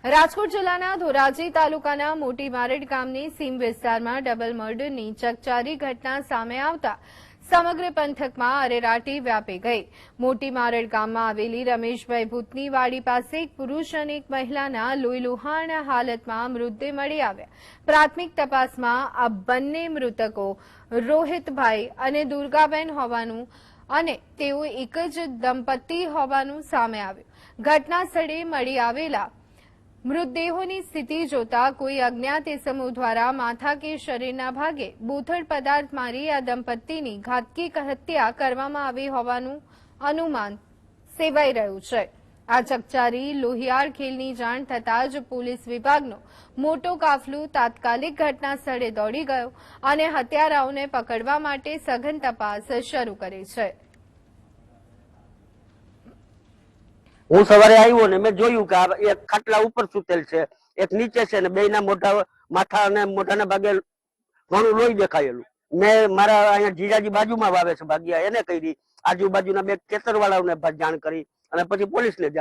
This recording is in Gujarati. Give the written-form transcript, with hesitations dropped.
રાજકોટ જિલ્લાના ધોરાજી તાલુકાના મોટી મારેડ ગામની સીમ વિસ્તારમાં ડબલ મર્ડરની ચકચારી ઘટના સામે આવતા સમગ્ર પંથકમાં અરેરાટી વ્યાપી ગઈ। મોટી મારેડ ગામમાં આવેલી રમેશભાઈ ભૂતની વાડી પાસે એક પુરુષ અને એક મહિલાના લોહીલુહાણ હાલતમાં મૃતદેહ મળી આવ્યા। પ્રાથમિક તપાસમાં આ બંને મૃતકો રોહિતભાઈ અને દુર્ગાબેન હોવાનું અને તેઓ એક જ દંપતી હોવાનું સામે આવ્યું। ઘટના સ્થળે મળી આવેલા મૃતદેહોની સ્થિતિ જોતા કોઈ અજ્ઞાત ઇસમો દ્વારા માથા કે શરીરના ભાગે બોથડ પદાર્થ મારી આ દંપતીની ઘાતકી હત્યા કરવામાં આવી હોવાનું અનુમાન સેવાઈ રહ્યું છે। આ ચકચારી લોહિયાળ ખેલની જાણ થતાં જ પોલીસ વિભાગનો મોટો કાફલો તાત્કાલિક ઘટના સ્થળે દોડી ગયો અને હત્યારાઓને પકડવા માટે સઘન તપાસ શરૂ કરી છે। હું સવારે આવ્યો ને મેં જોયું કે એક ખાટલા ઉપર સુતેલ છે, એક નીચે છે ને બેયના મોઢા માથા અને મોઢાના ભાગે ઘણું લોહી દેખાયેલું। મેં મારા અહીંયા જીજાજી બાજુમાં વાવે છે ભાગ્યા, એને કરી આજુબાજુના બે ખેતરવાળાઓને જાણ કરી અને પછી પોલીસને જાણ